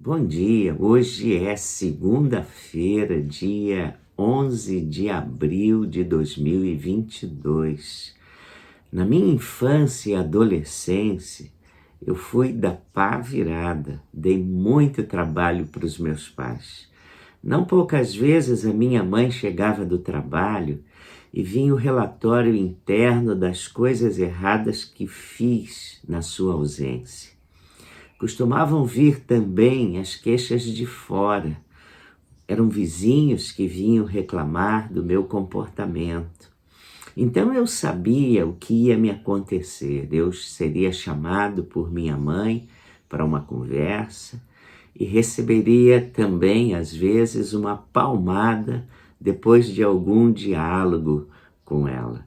Bom dia, hoje é segunda-feira, dia 11 de abril de 2022. Na minha infância e adolescência, eu fui da pá virada, dei muito trabalho para os meus pais. Não poucas vezes a minha mãe chegava do trabalho e vinha o relatório interno das coisas erradas que fiz na sua ausência. Costumavam vir também as queixas de fora. Eram vizinhos que vinham reclamar do meu comportamento. Então eu sabia o que ia me acontecer. Eu seria chamado por minha mãe para uma conversa e receberia também, às vezes, uma palmada depois de algum diálogo com ela.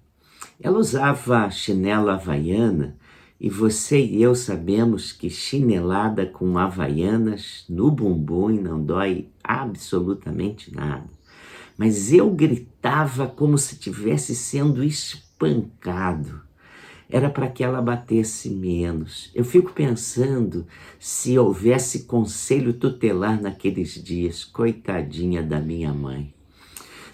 Ela usava chinela havaiana e você e eu sabemos que chinelada com havaianas no bumbum não dói absolutamente nada. Mas eu gritava como se estivesse sendo espancado. Era para que ela batesse menos. Eu fico pensando se houvesse conselho tutelar naqueles dias. Coitadinha da minha mãe.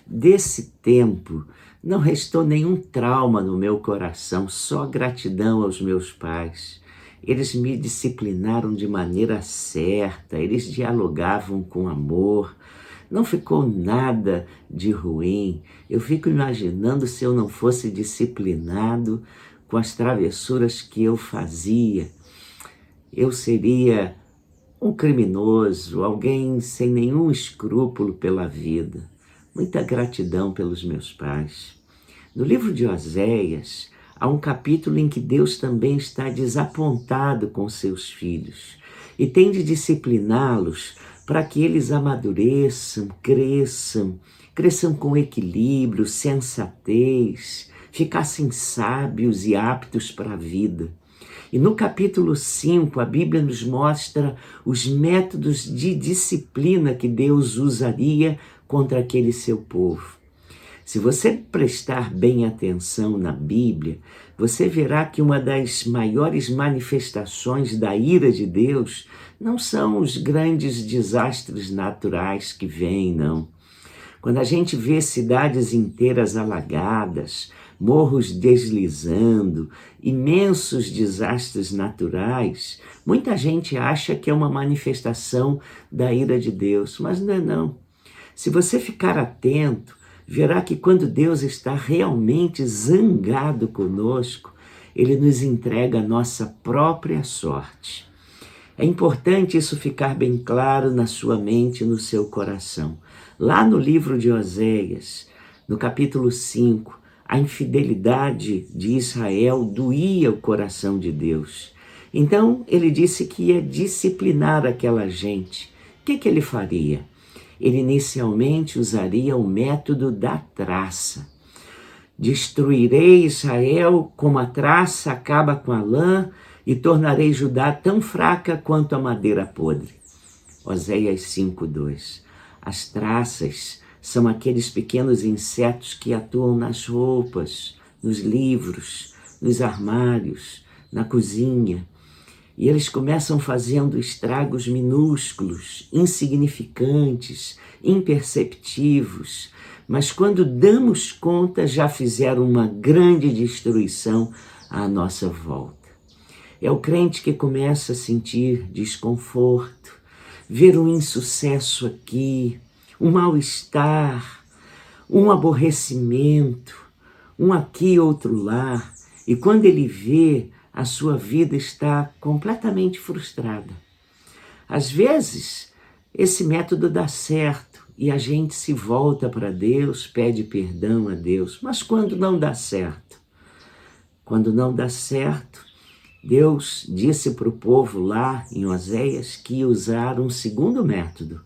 Desse tempo, não restou nenhum trauma no meu coração, só gratidão aos meus pais. Eles me disciplinaram de maneira certa, eles dialogavam com amor, não ficou nada de ruim. Eu fico imaginando se eu não fosse disciplinado com as travessuras que eu fazia. Eu seria um criminoso, alguém sem nenhum escrúpulo pela vida. Muita gratidão pelos meus pais. No livro de Oséias, há um capítulo em que Deus também está desapontado com seus filhos e tem de discipliná-los para que eles amadureçam, cresçam com equilíbrio, sensatez, ficassem sábios e aptos para a vida. E no capítulo 5, a Bíblia nos mostra os métodos de disciplina que Deus usaria contra aquele seu povo. Se você prestar bem atenção na Bíblia, você verá que uma das maiores manifestações da ira de Deus não são os grandes desastres naturais que vêm, não. Quando a gente vê cidades inteiras alagadas, morros deslizando, imensos desastres naturais, muita gente acha que é uma manifestação da ira de Deus, mas não é não. Se você ficar atento, verá que quando Deus está realmente zangado conosco, Ele nos entrega a nossa própria sorte. É importante isso ficar bem claro na sua mente e no seu coração. Lá no livro de Oséias, no capítulo 5, a infidelidade de Israel doía o coração de Deus. Então ele disse que ia disciplinar aquela gente. O que ele faria? Ele inicialmente usaria o método da traça. Destruirei Israel como a traça acaba com a lã e tornarei Judá tão fraca quanto a madeira podre. Oséias 5:2. As traças são aqueles pequenos insetos que atuam nas roupas, nos livros, nos armários, na cozinha. E eles começam fazendo estragos minúsculos, insignificantes, imperceptivos, mas quando damos conta já fizeram uma grande destruição à nossa volta. É o crente que começa a sentir desconforto, ver um insucesso aqui, um mal-estar, um aborrecimento, um aqui, outro lá, e quando ele vê, a sua vida está completamente frustrada. Às vezes, esse método dá certo e a gente se volta para Deus, pede perdão a Deus. Mas quando não dá certo? Quando não dá certo, Deus disse para o povo lá em Oséias que ia usar um segundo método.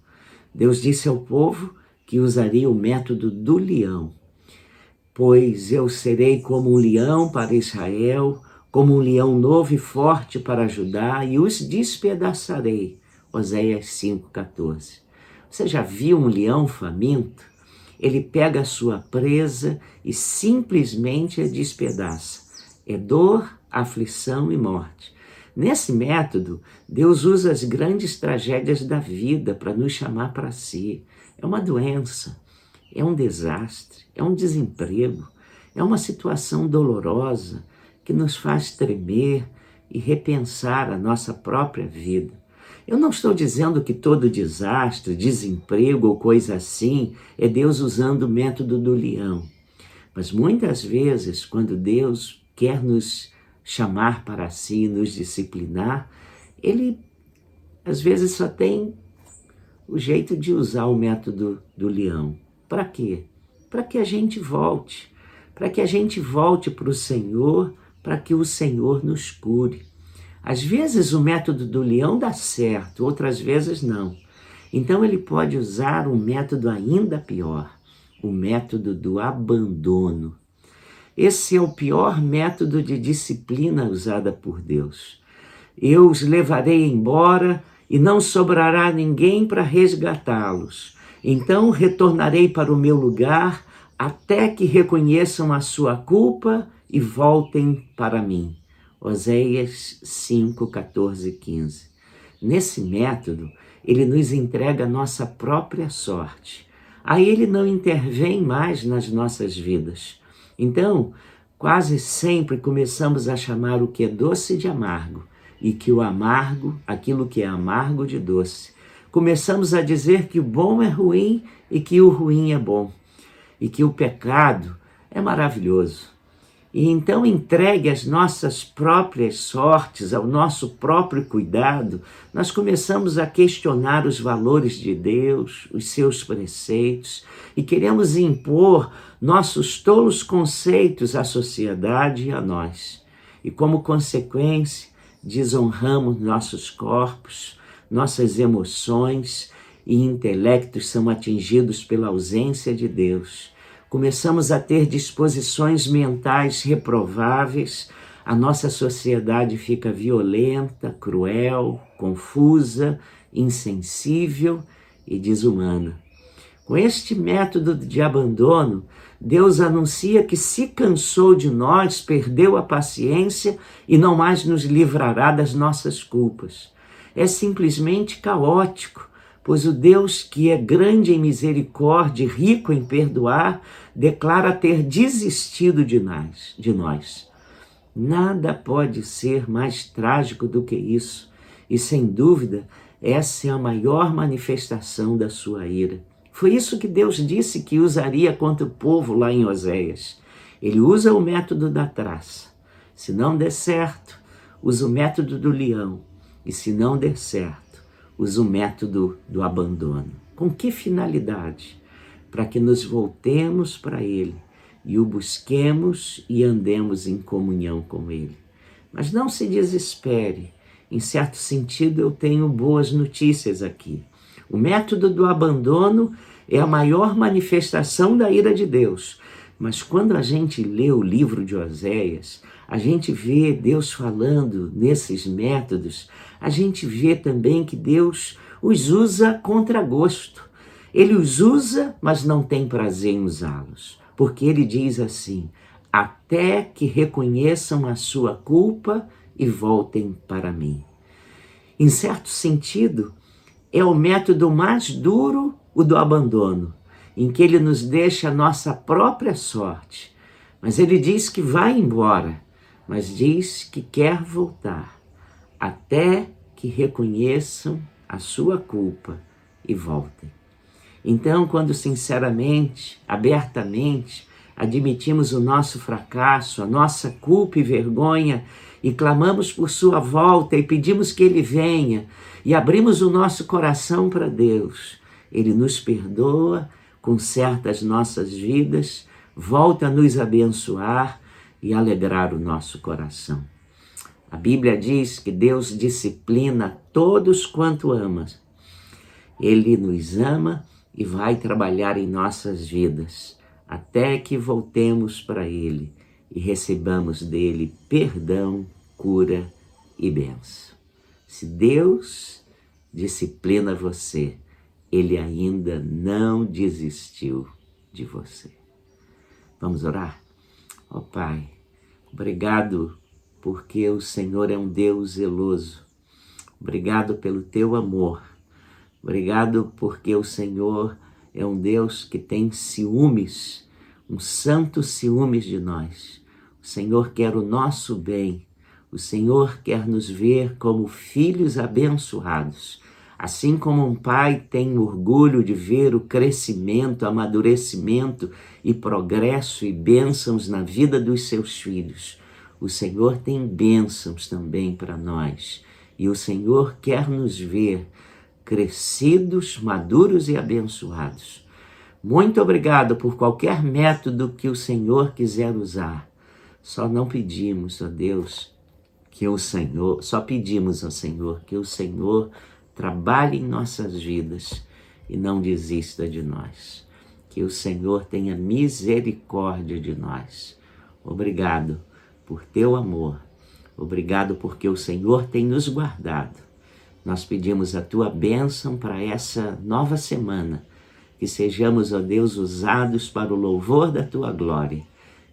Deus disse ao povo que usaria o método do leão. Pois eu serei como um leão para Israel, como um leão novo e forte para Judá, e os despedaçarei. Oséias 5:14. Você já viu um leão faminto? Ele pega a sua presa e simplesmente a despedaça. É dor, aflição e morte. Nesse método, Deus usa as grandes tragédias da vida para nos chamar para si. É uma doença, é um desastre, é um desemprego, é uma situação dolorosa que nos faz tremer e repensar a nossa própria vida. Eu não estou dizendo que todo desastre, desemprego ou coisa assim é Deus usando o método do leão. Mas muitas vezes, quando Deus quer nos chamar para si, nos disciplinar, Ele às vezes só tem o jeito de usar o método do leão. Para quê? Para que a gente volte. Para que a gente volte para o Senhor, para que o Senhor nos cure. Às vezes o método do leão dá certo, outras vezes não. Então ele pode usar um método ainda pior, o método do abandono. Esse é o pior método de disciplina usada por Deus. Eu os levarei embora e não sobrará ninguém para resgatá-los. Então retornarei para o meu lugar até que reconheçam a sua culpa e voltem para mim. Oséias 5, 14 e 15. Nesse método, ele nos entrega a nossa própria sorte. Aí ele não intervém mais nas nossas vidas. Então, quase sempre começamos a chamar o que é doce de amargo e que o amargo, aquilo que é amargo de doce. Começamos a dizer que o bom é ruim e que o ruim é bom, e que o pecado é maravilhoso. E então, entregue às nossas próprias sortes, ao nosso próprio cuidado, nós começamos a questionar os valores de Deus, os seus preceitos, e queremos impor nossos tolos conceitos à sociedade e a nós. E como consequência, desonramos nossos corpos, nossas emoções e intelectos são atingidos pela ausência de Deus. Começamos a ter disposições mentais reprováveis, a nossa sociedade fica violenta, cruel, confusa, insensível e desumana. Com este método de abandono, Deus anuncia que se cansou de nós, perdeu a paciência e não mais nos livrará das nossas culpas. É simplesmente caótico, pois o Deus que é grande em misericórdia e rico em perdoar, declara ter desistido de nós. Nada pode ser mais trágico do que isso, e sem dúvida, essa é a maior manifestação da sua ira. Foi isso que Deus disse que usaria contra o povo lá em Oséias. Ele usa o método da traça. Se não der certo, usa o método do leão. E se não der certo, usa o método do abandono. Com que finalidade? Para que nos voltemos para Ele e o busquemos e andemos em comunhão com Ele. Mas não se desespere. Em certo sentido, eu tenho boas notícias aqui. O método do abandono é a maior manifestação da ira de Deus. Mas quando a gente lê o livro de Oséias, a gente vê Deus falando nesses métodos, a gente vê também que Deus os usa contra gosto. Ele os usa, mas não tem prazer em usá-los. Porque ele diz assim, até que reconheçam a sua culpa e voltem para mim. Em certo sentido, é o método mais duro, o do abandono, em que ele nos deixa a nossa própria sorte. Mas ele diz que vai embora, mas diz que quer voltar, até que reconheçam a sua culpa e voltem. Então, quando sinceramente, abertamente, admitimos o nosso fracasso, a nossa culpa e vergonha, e clamamos por sua volta e pedimos que Ele venha, e abrimos o nosso coração para Deus, Ele nos perdoa, conserta as nossas vidas, volta a nos abençoar e alegrar o nosso coração. A Bíblia diz que Deus disciplina todos quanto ama. Ele nos ama e vai trabalhar em nossas vidas, até que voltemos para Ele e recebamos dele perdão, cura e bênção. Se Deus disciplina você, Ele ainda não desistiu de você. Vamos orar? Ó Pai, obrigado porque o Senhor é um Deus zeloso. Obrigado pelo teu amor. Obrigado porque o Senhor é um Deus que tem ciúmes, um santo ciúmes de nós. O Senhor quer o nosso bem. O Senhor quer nos ver como filhos abençoados. Assim como um pai tem orgulho de ver o crescimento, amadurecimento e progresso e bênçãos na vida dos seus filhos, o Senhor tem bênçãos também para nós. E o Senhor quer nos ver crescidos, maduros e abençoados. Muito obrigado por qualquer método que o Senhor quiser usar. Só pedimos ao Senhor que o Senhor trabalhe em nossas vidas e não desista de nós. Que o Senhor tenha misericórdia de nós. Obrigado por teu amor. Obrigado porque o Senhor tem nos guardado. Nós pedimos a tua bênção para essa nova semana. Que sejamos, ó Deus, usados para o louvor da tua glória.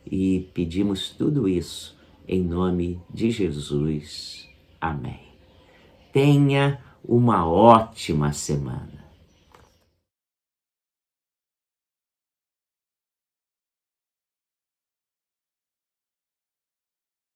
E pedimos tudo isso em nome de Jesus. Amém. Tenha uma ótima semana.